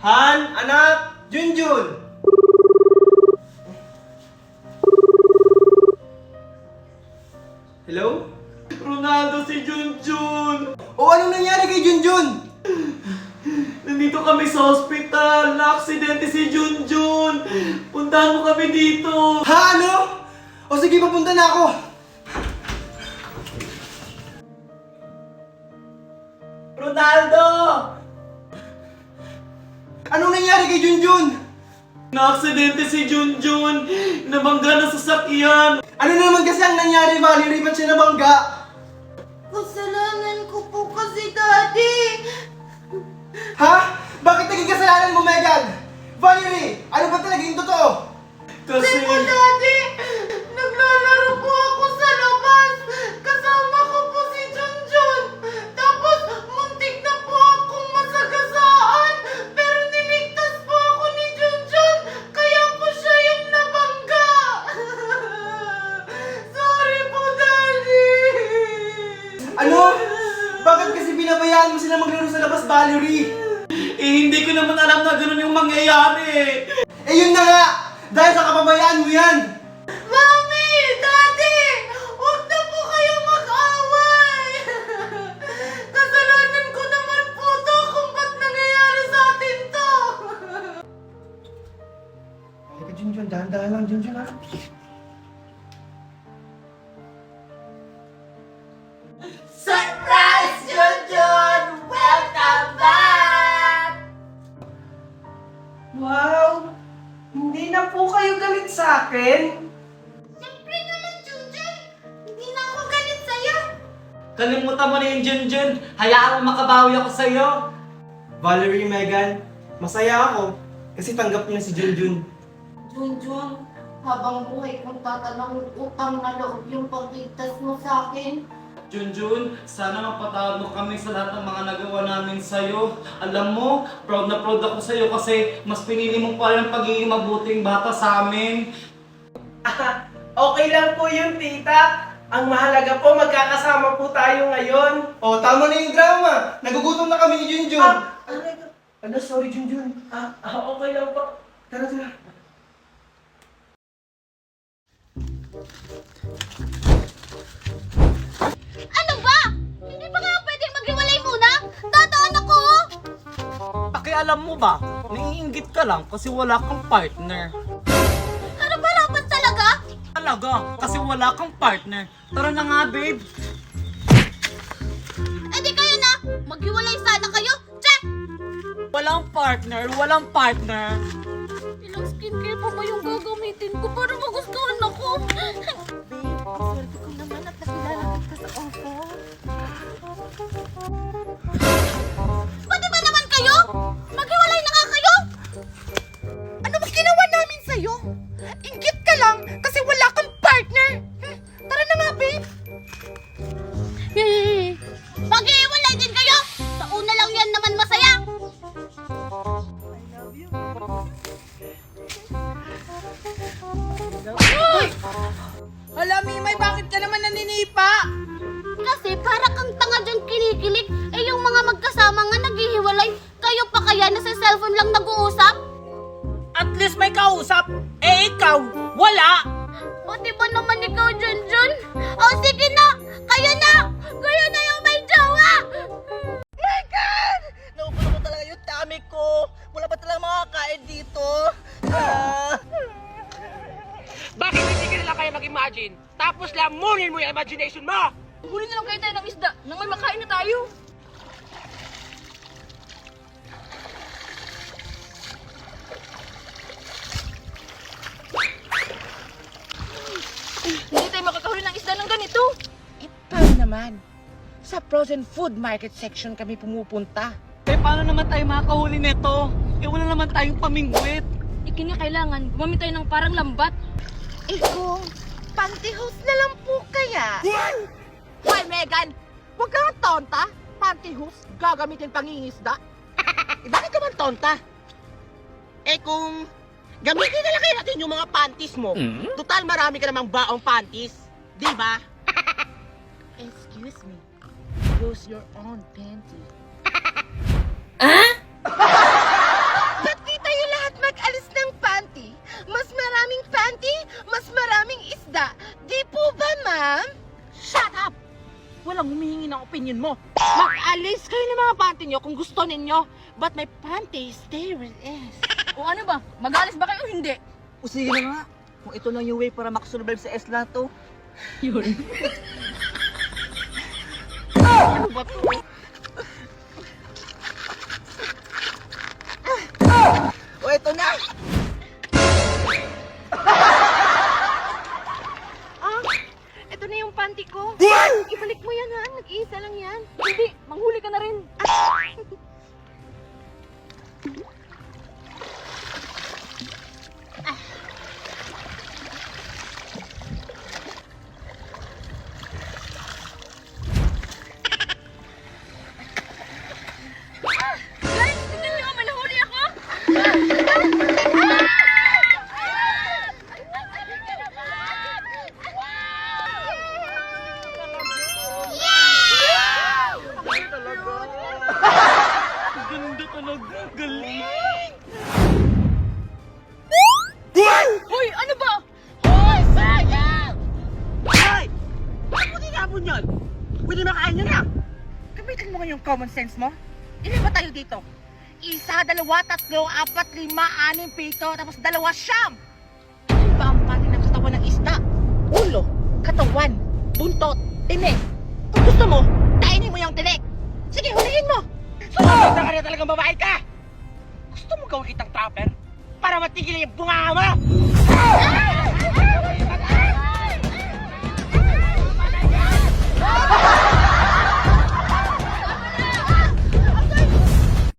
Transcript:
Han, anak, Junjun! Hello? Ronaldo, si Junjun! O anong nangyari kay Junjun? Nandito kami sa hospital! Na-aksidente si Junjun! Puntahan mo kami dito! Ha, ano? O sige, papunta na ako. Ronaldo! Anong nangyari kay Junjun? Na-aksidente si Junjun! Nabangga ng sasakyan! Ano na naman kasi ang nangyari, Valerie? Ba't siya nabangga? Kasalanan ko po kasi, Daddy. Ha? Bakit naging kasalanan mo, Megan? Valerie, ano ba talaga yung totoo? Kasi... Kasi po, Daddy, naglalaro po ako sa labas. Kasama ko po si Junjun. Tapos, muntik na po akong masagasaan. Pero niligtas po ako ni Junjun. Kaya po siya yung nabangga. Sorry po, Daddy. Ano? Bakit kasi binabayaan mo sila maglaro sa labas, Valerie? hindi ko naman alam na ganun yung mangyayari! Eh yun na nga! Dahil sa kapabayaan mo yan! Mami! Daddy! Huwag na po kayo mag-away! Kasalanan ko naman po to kung ba't nangyayari sa atin to! Halika, Junjun. Dahan-dahan lang, Junjun, ha? Surprise, Junjun! Welcome back! Wow! Hindi na po kayo galit sa akin? Siyempre naman, Junjun! Hindi na ako galit sa'yo! Kalimutan mo na yung Junjun! Hayaan mo makabawi ako sa'yo! Valerie, Megan, masaya ako kasi tanggap niya si Junjun. Junjun, habang buhay kong tatanong utang na loob yung pagligtas mo sa akin. Junjun, sana mapatawad mo kami sa lahat ng mga nagawa namin sa'yo. Alam mo, proud na proud ako sa'yo kasi mas pinili mo pa rin ang pagiging mabuting bata sa amin. Okay lang po yun, tita. Ang mahalaga po, magkakasama po tayo ngayon. Oh, tama na yung drama. Nagugutom na kami ni Junjun. Ano, sorry, Junjun. Okay lang po. Tara, tara. Ano ba? Hindi pa kaya pwedeng maghiwalay muna? Tataan ako! Pakialam mo ba, naiinggit ka lang kasi wala kang partner. Ano ba rapat talaga? Talaga, kasi wala kang partner. Tara na nga, babe. Eh di kayo na! Maghiwalay sana kayo! Check! Walang partner, walang partner. Ilang skincare pa ba yung gagamitin ko para magustuhan ako? Babe, swerte ko naman at nakilala kita sa offer. Pwede ba naman kayo? Maghiwalay na nga kayo? Ano ba ginawa namin sa'yo? Inggit ka lang kasi wala kang partner. Tara na nga, babe. Maghiwalay din kayo! Sa una lang yan naman masaya. Hala, Mimay, bakit ka naman naninipa? Kasi para kang tanga dyan kinikilig, eh yung mga magkasama nga naghihiwalay, kayo pa kaya na sa cellphone lang nag-uusap? At least may kausap. Eh, ikaw, wala. Pati ba naman ikaw, Junjun? O sige na! Kayo na! Kayo na yung may jowa! My God! Naupulo ko talaga yung tummy ko. Wala ba talaga makakain dito? Bakit hindi ka nila kaya mag-imagine? Tapos lamunin mo yung imagination mo! Huli na lang kayo tayo ng isda nang may makain na tayo. Hindi tayo makakahuli ng isda ng ganito. Eh, paano naman? Sa frozen food market section kami pumupunta. Eh, paano naman tayo makakahuli nito? Eh, wala naman tayong pamingwit. Kailangan gumamit tayo ng parang lambat. Eh kung pantyhose na lang po kaya? Hoy, Megan! Huwag kang tonta! Pantyhose, gagamitin pangingisda? Eh, bakit ka man tonta? Eh kung gamitin na lang kaya natin yung mga panties mo. Total, marami ka namang baong panties. Di ba? Excuse me. Use your own panty. Ma'am? Shut up! Walang humihingi ng opinion mo. Mag-alis kayo ng mga panty nyo kung gusto ninyo. But my panties, there it is. O ano ba? Mag-alis ba kayo o hindi? O sige na nga, kung ito lang yung way para makasurvive sa Esla to. Yun. Ano ba to? O ito na! Ah, ito na yung panty ko. Ibalik mo yan, ha? Nag-iisa lang yan. Hindi, manghuli ka na rin. Guys, tingnan niyo, may nahuli ako. Ganda talaga. Galing. Hoy, ano ba? Hoy, sayang! Hoy! Bakit mo tinapon yun? Pwede makain nyo na! Gamitin mo nga yung common sense mo. Ilan ba tayo dito? Isa, dalawa, tatlo, apat, lima, anim, pito, tapos dalawa, siyam! Ano ba ang pati ng katawan ng isda? Ulo, katawan, buntot, tinik. Kung gusto mo, kainin mo yung tinik. Sige, hulihin mo! Sumagot na ka na talagang babae ka! Gusto mo gawin kitang trapper? Para matigil yung bunga mo! Ah!